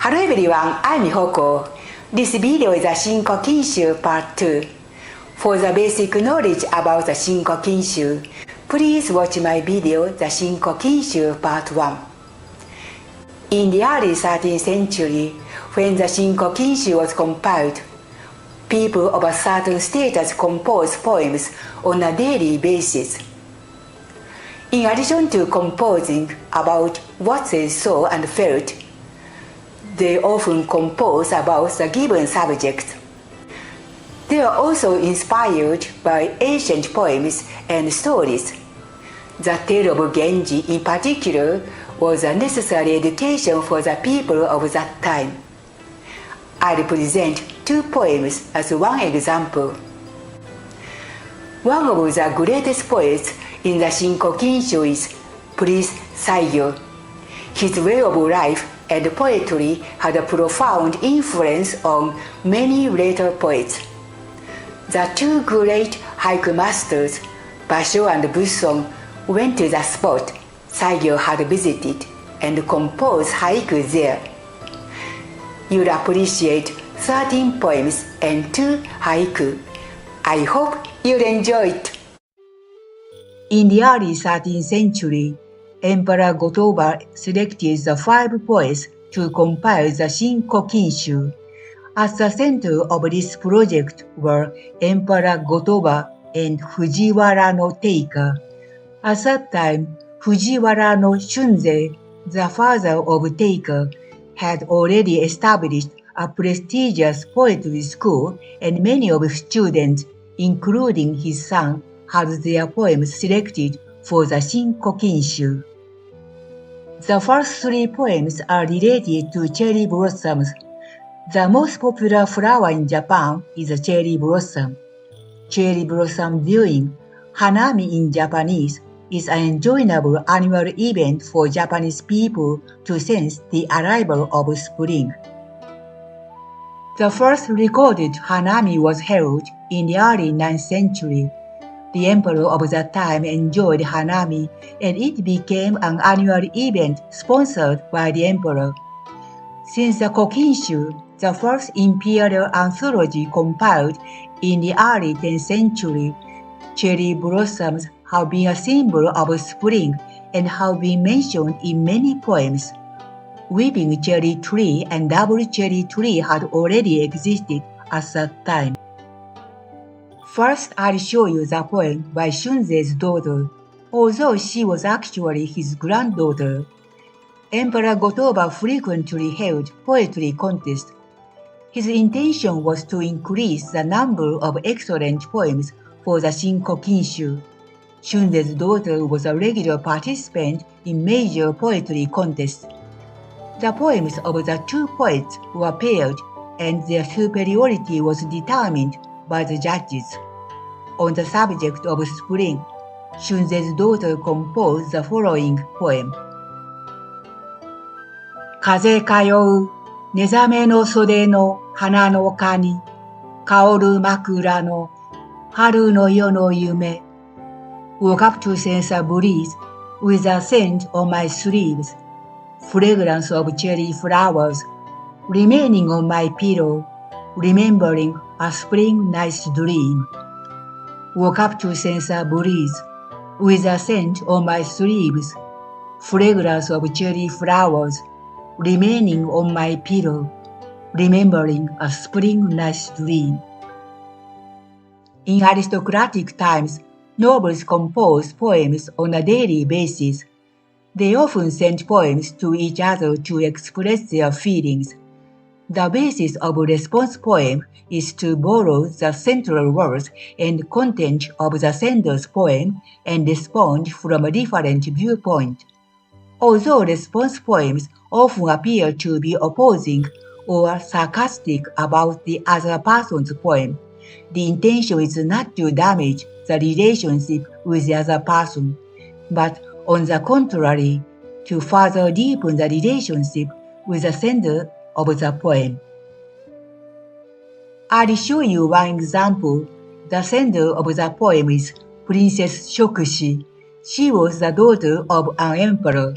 Hello everyone, I'm Mihoko. This video is a Shin Kokinshu Part Two. For the basic knowledge about the Shin Kokinshu, please watch my video, the Shin Kokinshu Part One. In the early 13th century, when the Shin Kokinshu was compiled, people of a certain status composed poems on a daily basis. In addition to composing about what they saw and felt, they often compose about the given subject. They are also inspired by ancient poems and stories. The Tale of Genji in particular was a necessary education for the people of that time. I present two poems as one example. One of the greatest poets in the Shin Kokinshu is Prince Saigyo. His way of life and poetry had a profound influence on many later poets. The two great haiku masters, Basho and Busson, went to the spot Saigyo had visited and composed haiku there. You'll appreciate 13 poems and 2 haiku. I hope you'll enjoy it. In the early 13th century, Emperor Go-Toba selected the 5 poets to compile the Shin Kokinshu. At the center of this project were Emperor Go-Toba and Fujiwara Teika. At that time, Fujiwara Shunzei, the father of Teika, had already established a prestigious poetry school, and many of his students, including his son, had their poems selected for the Shin Kokinshu. The first 3 poems are related to cherry blossoms. The most popular flower in Japan is a cherry blossom. Cherry blossom viewing, hanami in Japanese, is an enjoyable annual event for Japanese people to sense the arrival of spring. The first recorded hanami was held in the early 9th century. The emperor of that time enjoyed hanami, and it became an annual event sponsored by the emperor. Since the Kokinshu, the first imperial anthology compiled in the early 10th century, cherry blossoms have been a symbol of spring and have been mentioned in many poems. Weeping cherry tree and double cherry tree had already existed at that time. First, I'll show you the poem by Shunzei's daughter, although she was actually his granddaughter. Emperor Go-Toba frequently held poetry contests. His intention was to increase the number of excellent poems for the Shin Kokinshu. Shunzei's daughter was a regular participant in major poetry contests. The poems of the 2 poets were paired, and their superiority was determined by the judges. On the subject of spring, Shunzei's daughter composed the following poem. 風通う寝覚めの袖の花の葉に香る枕の春の夜の夢 Woke up to sense a breeze with a scent on my sleeves, fragrance of cherry flowers remaining on my pillow, remembering a spring night's dream. Woke up to sense a breeze with a scent on my sleeves, fragrance of cherry flowers remaining on my pillow, remembering a spring night's dream. In aristocratic times, nobles composed poems on a daily basis. They often sent poems to each other to express their feelings. The basis of a response poem is to borrow the central words and content of the sender's poem and respond from a different viewpoint. Although response poems often appear to be opposing or sarcastic about the other person's poem, the intention is not to damage the relationship with the other person, but on the contrary, to further deepen the relationship with the sender of the poem. I'll show you one example. The sender of the poem is Princess Shokushi. She was the daughter of an emperor.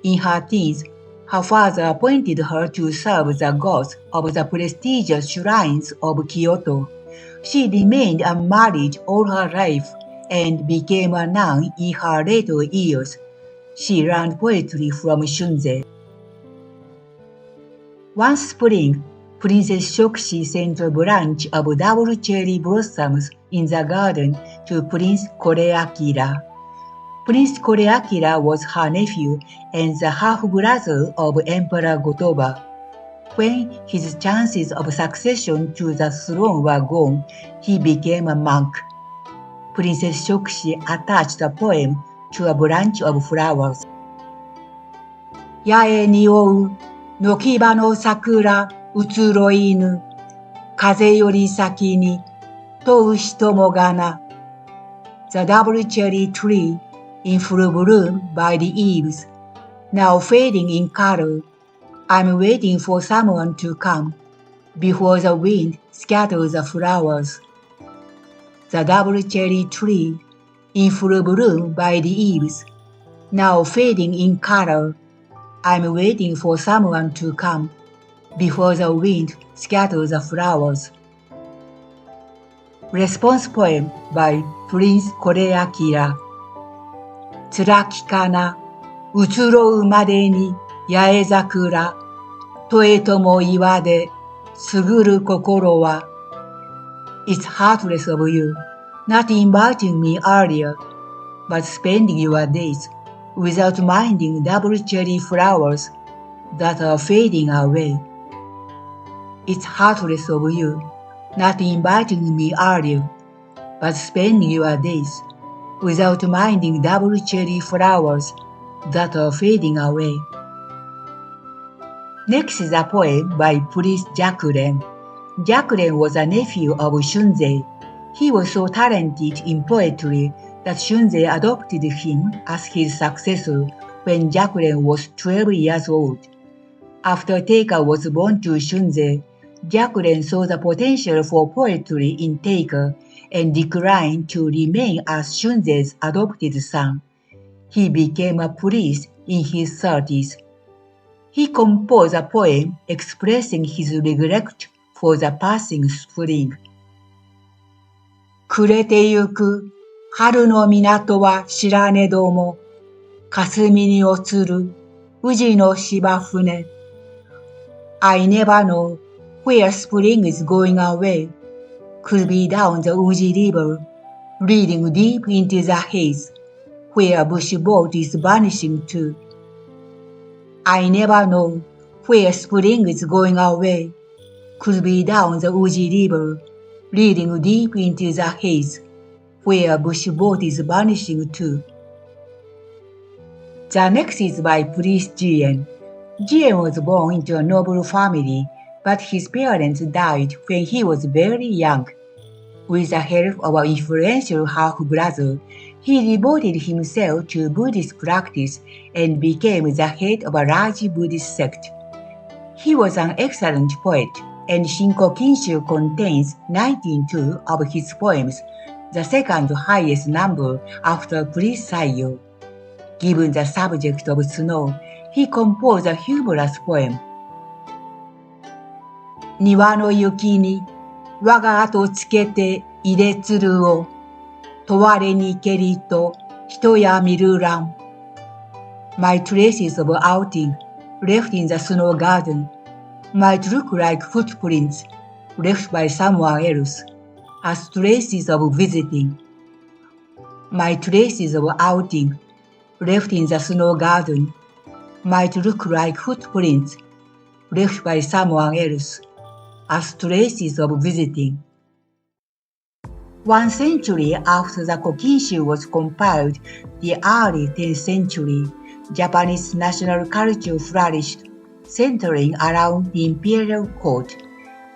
In her teens, Her father appointed her to serve the gods of the prestigious shrines of Kyoto. She remained unmarried all her life and became a nun in her later years. She learned poetry from Shunzei. One spring, Princess Shokushi sent a branch of double cherry blossoms in the garden to Prince Koreakira. Prince Koreakira was her nephew and the half-brother of Emperor Gotoba. When his chances of succession to the throne were gone, he became a monk. Princess Shokushi attached a poem to a branch of flowers. 八重に追う軒場の桜移ろいぬ風より先に問う人もがな The double cherry tree in full bloom by the eaves, now fading in color. I'm waiting for someone to come before the wind scatters the flowers. The double cherry tree in full bloom by the eaves, now fading in color. I'm waiting for someone to come before the wind scatters the flowers. Response poem by Prince Koreakira. 辛きかな、移ろうまでに八重桜、とえとも岩で、すぐる心は。It's heartless of you, not inviting me earlier, but spending your days without minding double cherry flowers that are fading away. It's heartless of you, not inviting me earlier, but spending your days without minding double cherry flowers that are fading away. Next is a poem by Prince Jyakuren. Jyakuren was a nephew of Shunzei. He was so talented in poetry that Shunzei adopted him as his successor when Jyakuren was 12 years old. After Teika was born to Shunzei, Jyakuren saw the potential for poetry in Teika and declined to remain as Shunzei's adopted son. He became a priest in his 30s. He composed a poem expressing his regret for the passing spring. 暮れてゆく春の港は知らねども、霞に映る宇治の芝船。I never know where spring is going away. Could be down the Uji River, leading deep into the haze, where a bush boat is vanishing too. I never know where spring is going away. Could be down the Uji River, leading deep into the haze, where a bush boat is vanishing too. The next is by Prince Jien. Jien was born into a noble family, but his parents died when he was very young. With the help of an influential half-brother, he devoted himself to Buddhist practice and became the head of a large Buddhist sect. He was an excellent poet, and Shin Kokinshu contains 92 of his poems, the second highest number after Prince Saigyo. Given the subject of snow, he composed a humorous poem. 庭の雪に我が後つけて入れ鶴を問われにけりと人や見るらん My traces of outing left in the snow garden might look like footprints left by someone else as traces of visiting. My traces of outing left in the snow garden might look like footprints left by someone else as traces of visiting. 1 century after the Kokinshu was compiled, the early 10th century, Japanese national culture flourished, centering around the imperial court.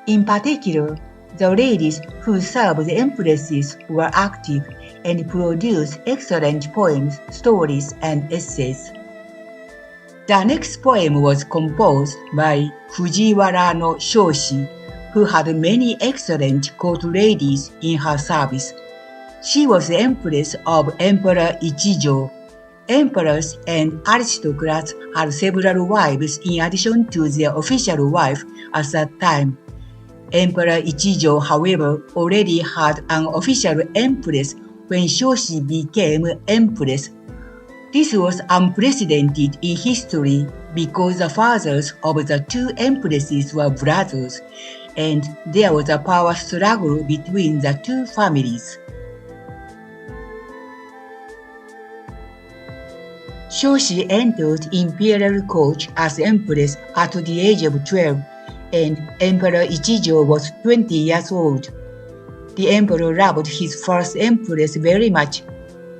In particular, the ladies who served the empresses were active and produced excellent poems, stories, and essays. The next poem was composed by Fujiwara no Shoshi, who had many excellent court ladies in her service. She was the empress of Emperor Ichijo. Emperors and aristocrats had several wives in addition to their official wife at that time. Emperor Ichijo, however, already had an official empress when Shoshi became empress. This was unprecedented in history because the fathers of the two empresses were brothers, and there was a power struggle between the two families. Shoshi entered imperial court as empress at the age of 12, and Emperor Ichijo was 20 years old. The emperor loved his first empress very much,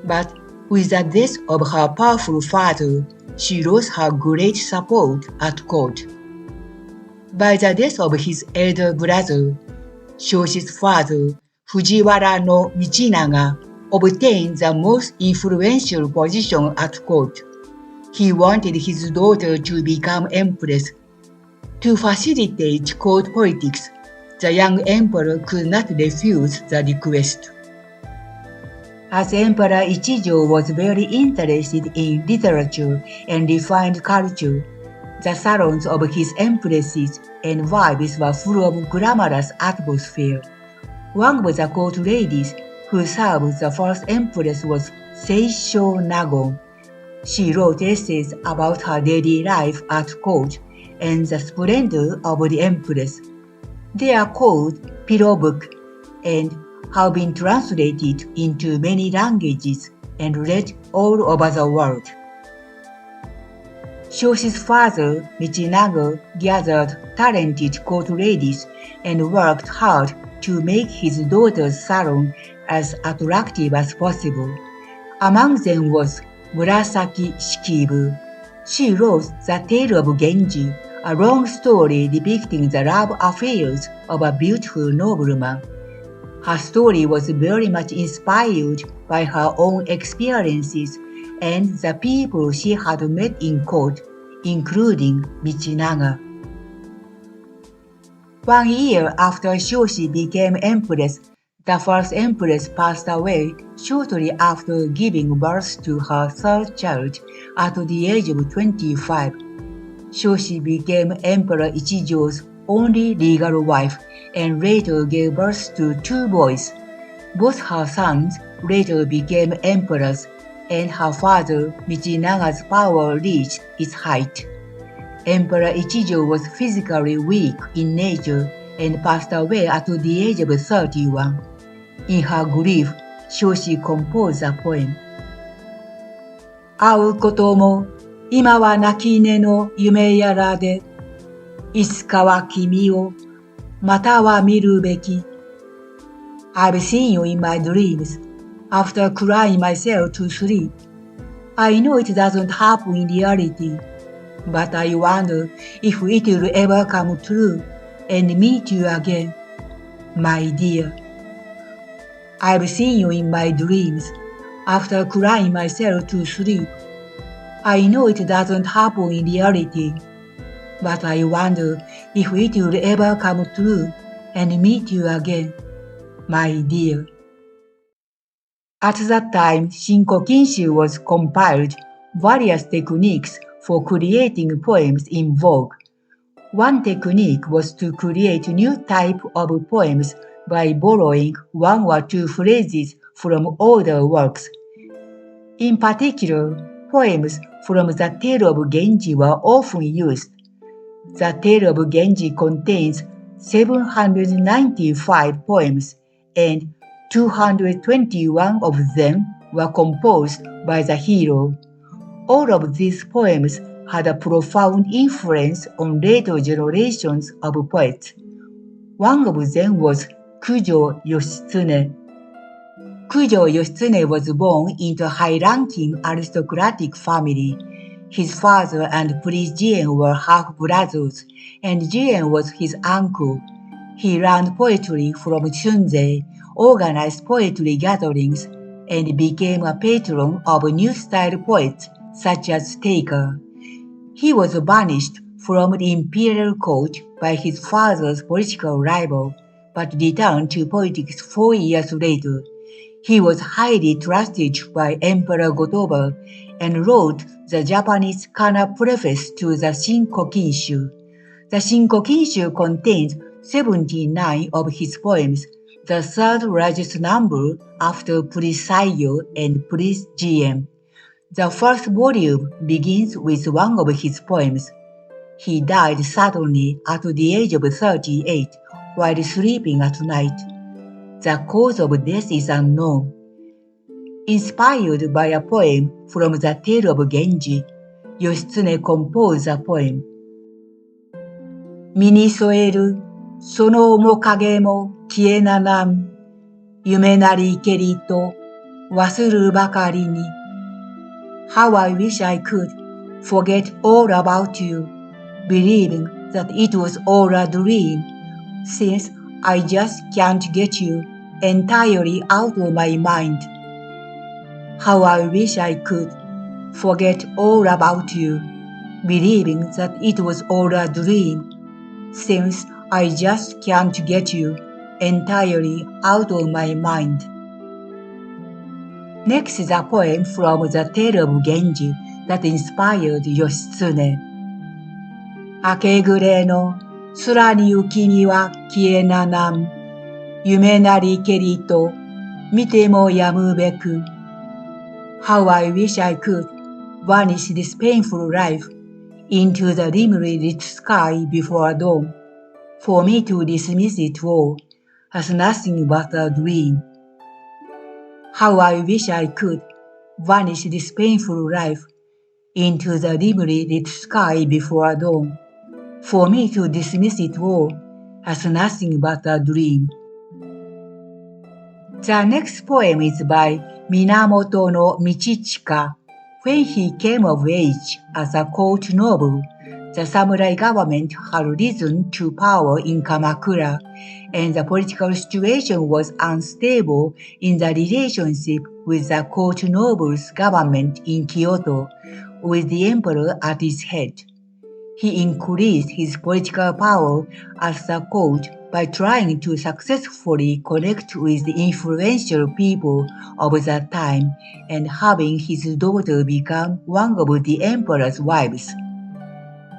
but with the death of her powerful father, she lost her great support at court. By the death of his elder brother, Shoshi's father, Fujiwara no Michinaga, obtained the most influential position at court. He wanted his daughter to become empress. To facilitate court politics, the young emperor could not refuse the request. As Emperor Ichijo was very interested in literature and refined culture, the salons of his empresses and wives were full of glamorous atmosphere. One of the court ladies who served the first empress was Seisho Nagon. She wrote essays about her daily life at court and the splendor of the empress. They are called pillow book and have been translated into many languages and read all over the world. Shoshi's father, Michinaga, gathered talented court ladies and worked hard to make his daughter's salon as attractive as possible. Among them was Murasaki Shikibu. She wrote The Tale of Genji, a long story depicting the love affairs of a beautiful nobleman. Her story was very much inspired by her own experiences and the people she had met in court, including Michinaga. 1 year after Shoshi became empress, the first empress passed away shortly after giving birth to her third child at the age of 25. Shoshi became Emperor Ichijo's only legal wife and later gave birth to 2 boys. Both her sons later became emperors, and her father Michinaga's power reached its height. Emperor Ichijo was physically weak in nature and passed away at the age of 31. In her grief, Shoshi composed a poem. 会うことも今は泣き寝の夢やらで、いつかは君をまたは見るべき。I've seen you in my dreams after crying myself to sleep. I know it doesn't happen in reality, but I wonder if it will ever come true and meet you again, my dear. I've seen you in my dreams after crying myself to sleep. I know it doesn't happen in reality, but I wonder if it will ever come true and meet you again, my dear. At that time, Shin Kokinshu was compiled various techniques for creating poems in vogue. One technique was to create new type of poems by borrowing 1 or 2 phrases from older works. In particular, poems from the Tale of Genji were often used. The Tale of Genji contains 795 poems, and 221 of them were composed by the hero. All of these poems had a profound influence on later generations of poets. One of them was Kujo Yoshitsune. Kujo Yoshitsune was born into a high-ranking aristocratic family. His father and Prince Jien were half-brothers, and Jien was his uncle. He learned poetry from Shunzei, organized poetry gatherings, and became a patron of new-style poets such as Teika. He was banished from the imperial court by his father's political rival, but returned to politics 4 years later. He was highly trusted by Emperor Go-Toba and wrote the Japanese kana preface to the Shin Kokinshu. The Shin Kokinshu contains 79 of his poems, the third largest number after Prince Saigyo and Prince Jyakuren. The first volume begins with one of his poems. He died suddenly at the age of 38 while sleeping at night. The cause of death is unknown. Inspired by a poem from the Tale of Genji, Yoshitsune composed the poem. 身に添えるその面影も消えななん夢なりけりと忘るばかりに How I wish I could forget all about you, believing that it was all a dream, since I just can't get you entirely out of my mind. How I wish I could forget all about you, believing that it was all a dream, since I just can't get you entirely out of my mind. Next is a poem from the Tale of Genji that inspired Yoshitsune. 明け暮れの空に雪には消えななん夢なりけりと見てもやむべく How I wish I could vanish this painful life into the dimly lit sky before dawn, for me to dismiss it all as nothing but a dream. How I wish I could vanish this painful life into the dimly lit sky before dawn, for me to dismiss it all as nothing but a dream. The next poem is by Minamoto no Michichika. When he came of age as a court noble, the samurai government had risen to power in Kamakura, and the political situation was unstable in the relationship with the court noble's government in Kyoto, with the emperor at its head. He increased his political power at the court by trying to successfully connect with the influential people of the time and having his daughter become one of the emperor's wives.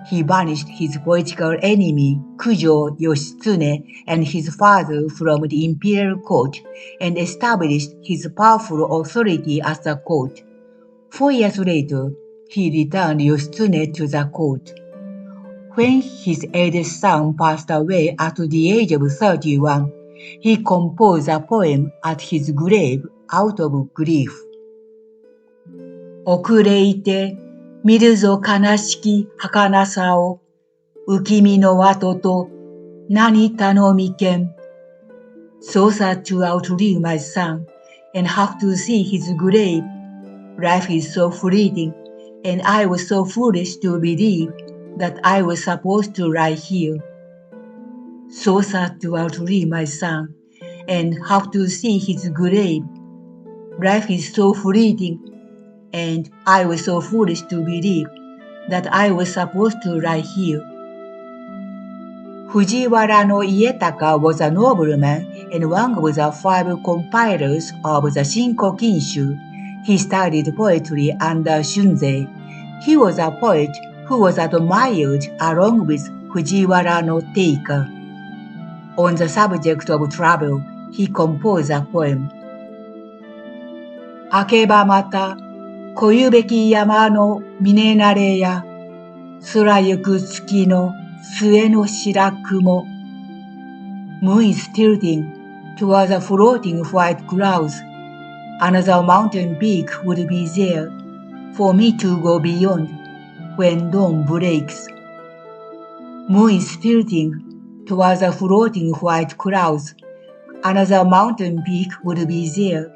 He banished his political enemy Kujo Yoshitsune and his father from the imperial court and established his powerful authority at the court. 4 years later, he returned Yoshitsune to the court. When his eldest son passed away at the age of 31, he composed a poem at his grave out of grief. 遅れいて見るぞ悲しき儚さを浮みの跡と何頼みけん So sad to outlive my son and have to see his grave. Life is so fleeting, and I was so foolish to believe that I was supposed to lie here. So sad to outlive my son and have to see his grave. Life is so fleeting, and I was so foolish to believe that I was supposed to lie here. Fujiwara no Ietaka was a nobleman and one of the 5 compilers of the Shin Kokinshu. He studied poetry under Shunzei. He was a poet who was admired along with Fujiwara no Teika. On the subject of travel, he composed a poem. 明けばまた来ゆべき山の峰なれや空ゆく月の末の白雲 Moon is tilting toward the floating white clouds. Another mountain peak would be there for me to go beyond when dawn breaks. Moon is tilting toward the floating white clouds. Another mountain peak would be there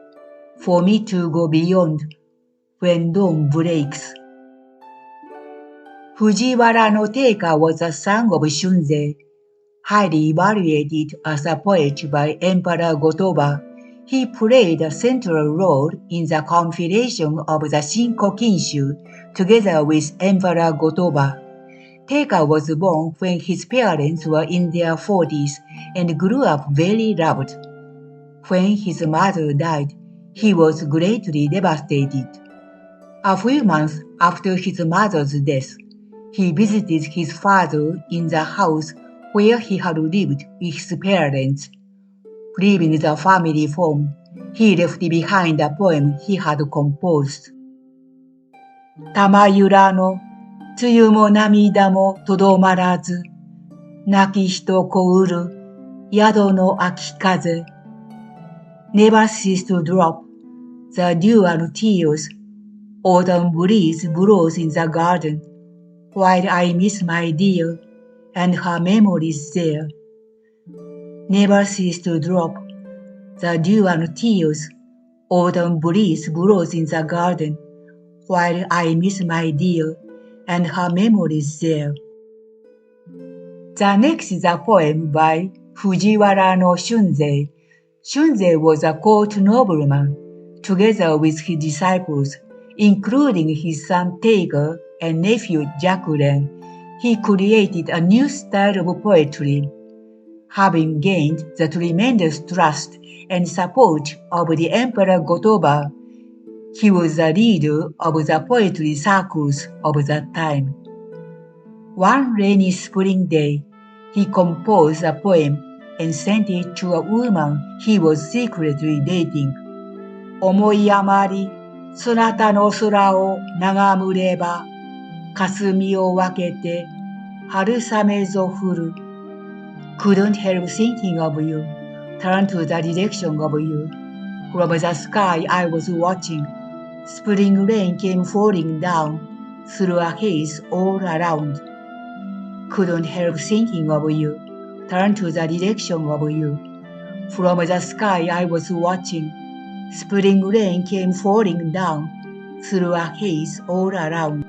for me to go beyond when dawn breaks. Fujiwara no Teika was the son of Shunzei. Highly evaluated as a poet by Emperor Go-Toba, he played a central role in the compilation of the Shin Kokinshu together with Emperor Go-Toba. Teika was born when his parents were in their 40s and grew up very loved. When his mother died, he was greatly devastated. A few months after his mother's death, he visited his father in the house where he had lived with his parents. Leaving the family home, he left behind a poem he had composed. 玉浦の梅雨も涙もとどまらず、泣き人こうる宿の秋風。Never cease to drop the dew and tears. Autumn breeze blows in the garden, while I miss my dear, and her memories there. Never cease to drop the dew and tears. Autumn breeze blows in the garden, while I miss my dear, and her memories there. The next is a poem by Fujiwara no Shunzei. Shunzei was a court nobleman, together with his disciples, including his son Teige and nephew Jyakuren. He created a new style of poetry. Having gained the tremendous trust and support of the Emperor Go-Toba, he was the leader of the poetry circles of that time. One rainy spring day, he composed a poem and sent it to a woman he was secretly dating. 思い余り、そなたの空を眺むれば、霞を分けて春雨ぞ降る。Couldn't help thinking of you, turned to the direction of you. From the sky I was watching. Spring rain came falling down through a haze all around. Couldn't help thinking of you, turned to the direction of you. From the sky I was watching. Spring rain came falling down through a haze all around.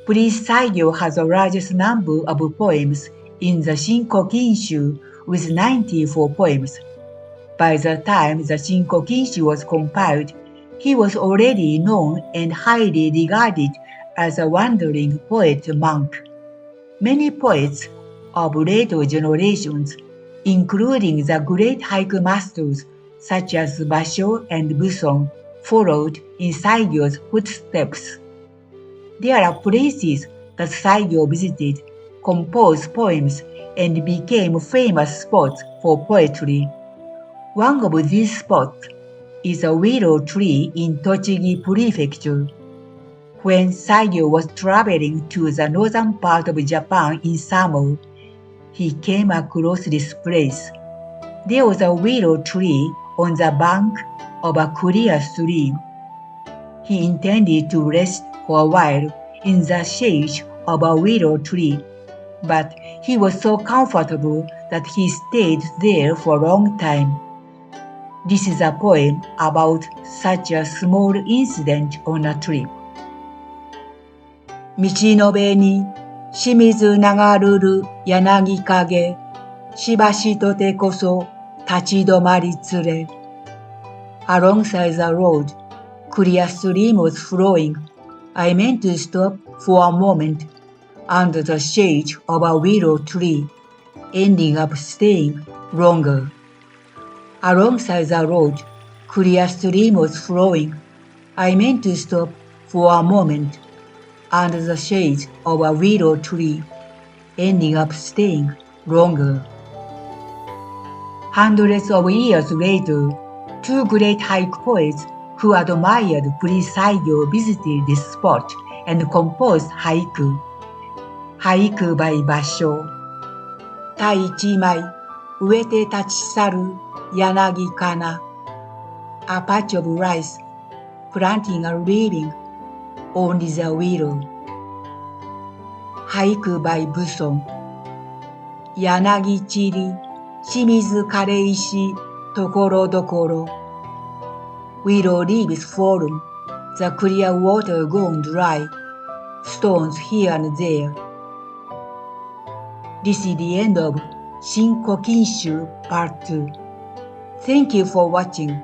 Prince Saigyo has the largest number of poems in the Shin Kokinshu with 94 poems. By the time the Shin Kokinshu was compiled, he was already known and highly regarded as a wandering poet monk. Many poets of later generations, including the great haiku masters such as Basho and Buson, followed in Saigyo's footsteps. There are places that Saigyo visited, composed poems, and became famous spots for poetry. One of these spots is a willow tree in Tochigi Prefecture. When Saigyo was traveling to the northern part of Japan in summer, he came across this place. There was a willow tree on the bank of a clear stream. He intended to rest for a while in the shade of a willow tree, but he was so comfortable that he stayed there for a long time. This is a poem about such a small incident on a trip. 道の辺に清水流るる柳陰、しばしとてこそ立ち止まりつれ。Alongside the road, clear stream was flowing. I meant to stop for a moment under the shade of a willow tree, ending up staying longer. Alongside the road, clear stream was flowing. I meant to stop for a moment under the shade of a willow tree, ending up staying longer. Hundreds of years later, two great haiku poets who admired Prince Saigyo visited this spot and composed haiku. Haiku by Basho. 田一枚植えて立ち去る柳かな。A patch of rice, planting and leaving only the willow. Haiku by Buson. 柳散り、清水枯れ石、ところどころ。Willow leaves fallen, the clear water gone dry, stones here and there. This is the end of Shin Kokinshu Part Two. Thank you for watching.